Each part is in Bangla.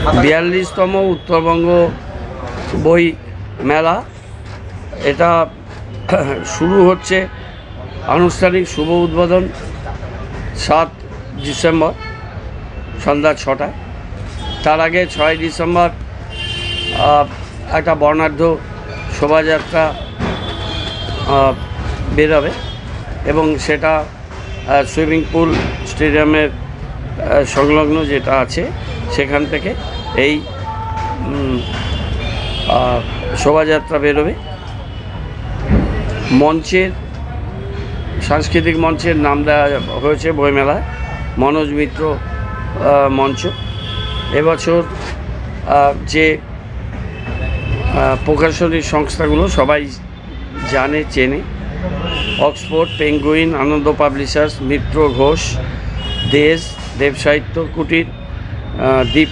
42তম উত্তরবঙ্গ বই মেলা। এটা শুরু হচ্ছে, আনুষ্ঠানিক শুভ উদ্বোধন 7 ডিসেম্বর সন্ধ্যা 6টায়। তার আগে 6 ডিসেম্বর একটা বর্ণাঢ্য শোভাযাত্রা বেরোবে এবং সেটা সুইমিং পুল স্টেডিয়ামের সংলগ্ন যেটা আছে সেখান থেকে এই শোভাযাত্রা বেরোবে। মঞ্চের সাংস্কৃতিক মঞ্চের নাম দেওয়া হয়েছে বইমেলায় মনোজ মিত্র মঞ্চ। এবছর যে প্রকাশনী সংস্থাগুলো সবাই জানে চেনে, অক্সফোর্ড, পেঙ্গুইন, আনন্দ পাবলিশার্স, মিত্র ঘোষ, দেশ, দেব সাহিত্য কুটির, দ্বীপ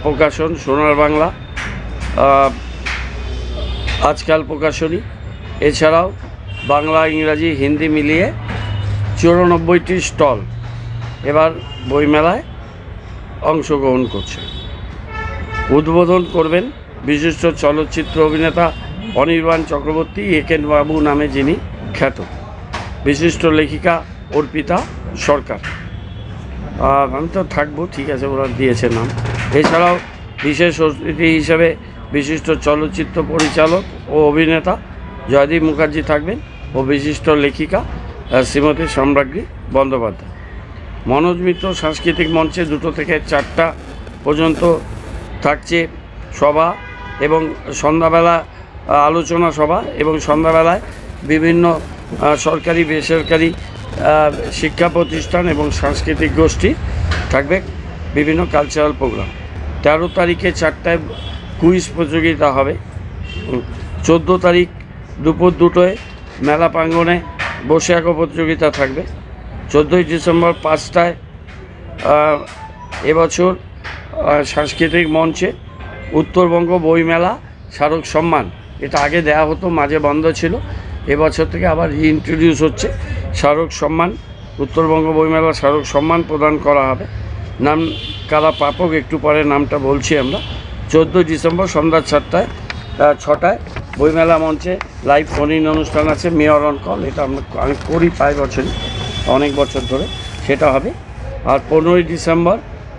প্রকাশন, সোনার বাংলা, আজকাল প্রকাশনী, এছাড়াও বাংলা, ইংরাজি, হিন্দি মিলিয়ে 94টি স্টল এবার বইমেলায় অংশগ্রহণ করছে। উদ্বোধন করবেন বিশিষ্ট চলচ্চিত্র অভিনেতা অনির্বাণ চক্রবর্তী, একেন বাবু নামে যিনি খ্যাত, বিশিষ্ট লেখিকা অর্পিতা সরকার। আমি তো থাকবো, ঠিক আছে, ওরা দিয়েছে নাম। এছাড়াও বিশেষ অতিথি হিসেবে বিশিষ্ট চলচ্চিত্র পরিচালক ও অভিনেতা জয়দীপ মুখার্জি থাকবেন ও বিশিষ্ট লেখিকা শ্রীমতী সম্রাজ্ঞী বন্দ্যোপাধ্যায়। মনোজ মিত্র সাংস্কৃতিক মঞ্চে 2টো থেকে 4টা পর্যন্ত থাকছে সভা এবং সন্ধ্যাবেলা আলোচনা সভা, এবং সন্ধ্যাবেলায় বিভিন্ন সরকারি বেসরকারি শিক্ষা প্রতিষ্ঠান এবং সাংস্কৃতিক গোষ্ঠী থাকবে বিভিন্ন কালচারাল প্রোগ্রাম। 13 তারিখে 4টায় কুইজ প্রতিযোগিতা হবে। 14 তারিখ দুপুর 2টোয় মেলা প্রাঙ্গণে বসে আঁকো প্রতিযোগিতা থাকবে। 14ই ডিসেম্বর 5টায় এবছর সাংস্কৃতিক মঞ্চে উত্তরবঙ্গ বইমেলা স্মারক সম্মান, এটা আগে দেয়া হতো, মাঝে বন্ধ ছিল, এবছর থেকে আবার রিইন্ট্রোডিউস হচ্ছে। স্মারক সম্মান, উত্তরবঙ্গ বইমেলা স্মারক সম্মান প্রদান করা হবে। নাম কারা প্রাপক একটু পরে নামটা বলছি আমরা। 14 ডিসেম্বর সন্ধ্যা 6টায় বইমেলা মঞ্চে লাইভ ফোন ইন অনুষ্ঠান আছে, মেয়র অন কল, এটা আমি করি প্রায় বছরই, অনেক বছর ধরে, সেটা হবে। আর 15ই ডিসেম্বর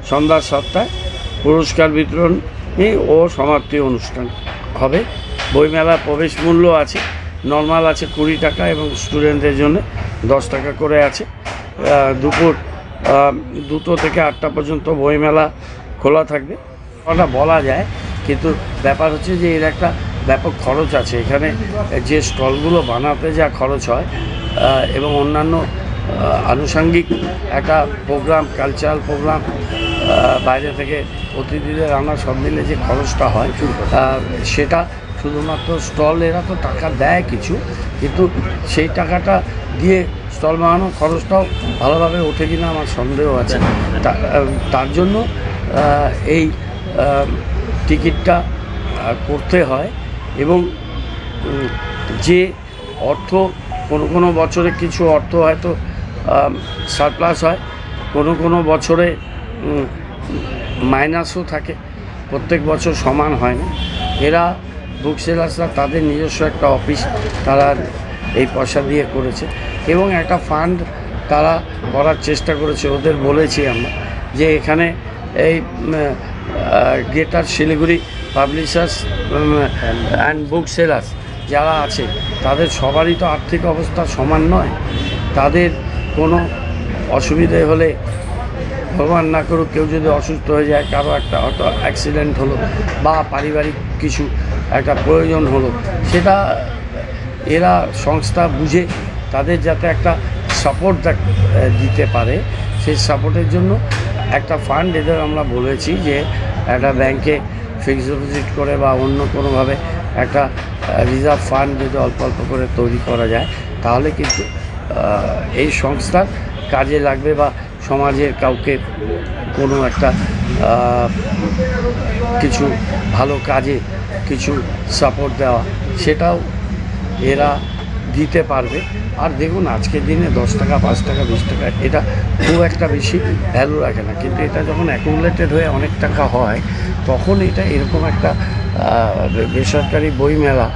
সন্ধ্যা 7টায় পুরস্কার বিতরণী ও সমাপ্তি অনুষ্ঠান হবে। বইমেলার প্রবেশ মূল্য আছে, নর্মাল আছে 20 টাকা এবং স্টুডেন্টদের জন্য 10 টাকা করে আছে। দুপুর 2টো থেকে 8টা পর্যন্ত বইমেলা খোলা থাকবে। ওটা বলা যায়, কিন্তু ব্যাপার হচ্ছে যে এর একটা ব্যাপক খরচ আছে। এখানে যে স্টলগুলো বানাতে যা খরচ হয় এবং অন্যান্য আনুষঙ্গিক একটা প্রোগ্রাম, কালচারাল প্রোগ্রাম, বাইরে থেকে অতিথিদের আনা, সব মিলে যে খরচটা হয় সেটা শুধুমাত্র স্টল, এরা তো টাকা দেয় কিছু, কিন্তু সেই টাকাটা দিয়ে স্টল বানানো খরচটাও ভালোভাবে ওঠে কিনা আমার সন্দেহ আছে। তার জন্য এই টিকিটটা করতে হয়। এবং যে অর্থ কোনো বছরে কিছু অর্থ হয়তো সারপ্লাস হয়, কোনো বছরে মাইনাসও থাকে, প্রত্যেক বছর সমান হয় না। এরা বুক সেলার্সরা তাদের নিজস্ব একটা অফিস তারা এই পয়সা দিয়ে করেছে এবং একটা ফান্ড তারা করার চেষ্টা করেছে। ওদের বলেছি আমরা যে এখানে এই greater Siliguri publishers and book sellers যারা আছে তাদের সবারই তো আর্থিক অবস্থা সমান নয়। তাদের কোনো অসুবিধে হলে, ভগবান না করুক, কেউ যদি অসুস্থ হয়ে যায়, কারো একটা হয়তো অ্যাক্সিডেন্ট হলো বা পারিবারিক কিছু একটা প্রয়োজন হলো, সেটা এরা সংস্থা বুঝে তাদের যাতে একটা সাপোর্ট দিতে পারে, সেই সাপোর্টের জন্য একটা ফান্ড এদের আমরা বলেছি যে একটা ব্যাংকে ফিক্সড ডিপোজিট করে বা অন্য কোনোভাবে একটা রিজার্ভ ফান্ড যদি অল্প অল্প করে তৈরি করা যায়, তাহলে কিন্তু এই সংস্থার কাজে লাগবে বা সমাজের কাউকে কোনো একটা কিছু ভালো কাজে কিছু সাপোর্ট দেওয়া, সেটাও এরা দিতে পারবে। আর দেখুন আজকের দিনে 10 টাকা 5 টাকা 20 টাকা এটা খুব একটা বেশি ভ্যালু রাখে না, কিন্তু এটা যখন অ্যাকুমুলেটেড হয়ে অনেক টাকা হয় তখন এটা এরকম একটা বেসরকারি বইমেলা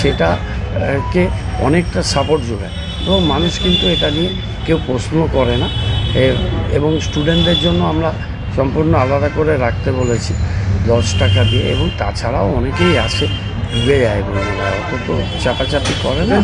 সেটাকে অনেকটা সাপোর্ট যোগায় এবং মানুষ কিন্তু এটা নিয়ে কেউ প্রশ্ন করে না। এবং স্টুডেন্টদের জন্য আমরা সম্পূর্ণ আলাদা করে রাখতে বলেছি 10 টাকা দিয়ে, এবং তাছাড়াও অনেকেই আসে ডুবে যায় বইমেলায়, অত তো চাপাচাপি করে না।